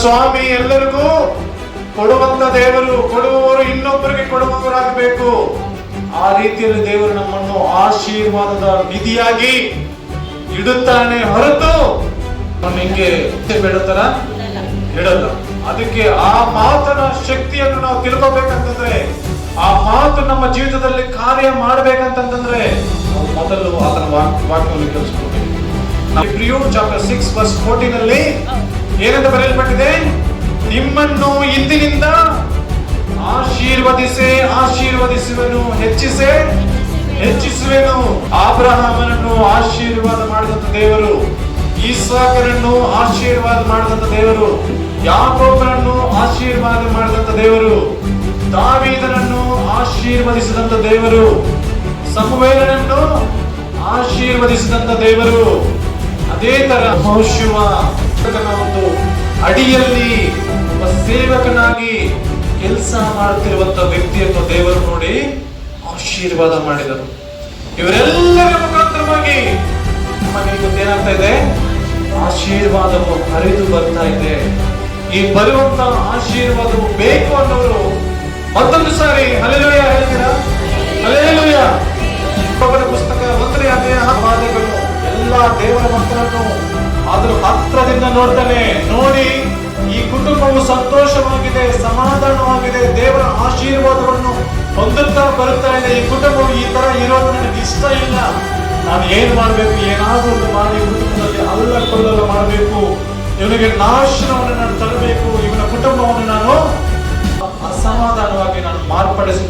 ಸ್ವಾಮಿ ಎಲ್ಲರಿಗೂ ಕೊಡುವಂತ ದೇವರು, ಕೊಡುವವರು ಇನ್ನೊಬ್ಬರಿಗೆ ಕೊಡುವವರಾಗಬೇಕು. ಆ ರೀತಿಯಲ್ಲಿ ದೇವರು ನಮ್ಮನ್ನು ಆಶೀರ್ವಾದದ ನಿಧಿಯಾಗಿ ಇಡುತ್ತಾನೆ ಹೊರತು ಹಿಂಗೆ ಬೇಡತರ ಇಡಲ್ಲ. ಅದಕ್ಕೆ ಆ ಮಾತನ ಶಕ್ತಿಯನ್ನು ನಾವು ತಿಳ್ಕೋಬೇಕಂತಂದ್ರೆ, ಆ ಮಾತು ನಮ್ಮ ಜೀವಿತದಲ್ಲಿ ಕಾರ್ಯ ಮಾಡ್ಬೇಕಂತಂದ್ರೆ ಮೊದಲು ಆತನ ವಾಕ್ಯವನ್ನು ಕೇಳಿಸ್ಕೊಳ್ಬೇಕು. Hebrew chapter 6 verse 14 ಅಲ್ಲಿ ಏನಂತ ಬರೆಯಲ್ಪಟ್ಟಿದೆ? ನಿಮ್ಮನ್ನು ಇಂದಿನಿಂದ ಆಶೀರ್ವದಿಸುವೆನು, ಹೆಚ್ಚಿಸುವೆನು. ಅಬ್ರಹಾಮನನ್ನು ಆಶೀರ್ವಾದ ಮಾಡಿದಂತ ದೇವರು, ಇಸಾಕನನ್ನು ಆಶೀರ್ವಾದ ಮಾಡಿದಂತ ದೇವರು, ಯಾಕೋಬನನ್ನು ಆಶೀರ್ವಾದ ಮಾಡಿದಂತ ದೇವರು, ದಾವೀದನನ್ನು ಆಶೀರ್ವದಿಸಿದಂತ ದೇವರು, ಸಮುವೇಲನನ್ನು ಆಶೀರ್ವದಿಸಿದಂತ ದೇವರು. ಅದೇ ತರ ಯೆಹೋಶುವ ಒಂದು ಅಡಿಯಲ್ಲಿ ಒಬ್ಬ ಸೇವಕನಾಗಿ ಕೆಲಸ ಮಾಡುತ್ತಿರುವಂತ ವ್ಯಕ್ತಿಯನ್ನು ದೇವರು ನೋಡಿ ಆಶೀರ್ವಾದ ಮಾಡಿದರು. ಇವರೆಲ್ಲರ ಮುಖಾಂತರವಾಗಿ ನಮಗೆ ಇವತ್ತೇನಾಗ್ತಾ ಇದೆ? ಆಶೀರ್ವಾದವು ಹರಿದು ಬರ್ತಾ ಇದೆ. ಈ ಬರುವಂತ ಆಶೀರ್ವಾದವು ಬೇಕು ಅನ್ನೋರು ಮತ್ತೊಂದು ಸಾರಿ ಹಲ್ಲೆಲೂಯಾ ಹೇಳ್ತೀರಾ? ಹಲ್ಲೆಲೂಯಾ. ಒಬ್ಬನ ಪುಸ್ತಕ 1ನೇ ಅಧ್ಯಾಯ ಬಾಧೆಗಳು ಎಲ್ಲ ದೇವರ ಮಕ್ಕಳನ್ನು ಆದರೂ ಹತ್ರದಿಂದ ನೋಡ್ತಾನೆ. ನೋಡಿ, ಈ ಕುಟುಂಬವು ಸಂತೋಷವಾಗಿದೆ, ಸಮಾಧಾನವಾಗಿದೆ, ದೇವರ ಆಶೀರ್ವಾದವನ್ನು ಹೊಂದುತ್ತಾ ಬರುತ್ತಾ ಇದೆ. ಈ ಕುಟುಂಬವು ಈ ತರ ಇರೋದು ನನಗೆ ಇಷ್ಟ ಇಲ್ಲ. ನಾನು ಏನ್ ಮಾಡ್ಬೇಕು? ಏನಾದ್ರೂ ಒಂದು ಮಾಡಿ ಕುಟುಂಬದಲ್ಲಿ ಅಲ್ಲಕೊಳ್ಳಲು ಮಾಡಬೇಕು. ಇವನಿಗೆ ನಾಶನವನ್ನು ನಾನು ತರಬೇಕು. ಇವನ ಕುಟುಂಬವನ್ನು ನಾನು ಅಸಮಾಧಾನವಾಗಿ ನಾನು ಮಾರ್ಪಡಿಸಿ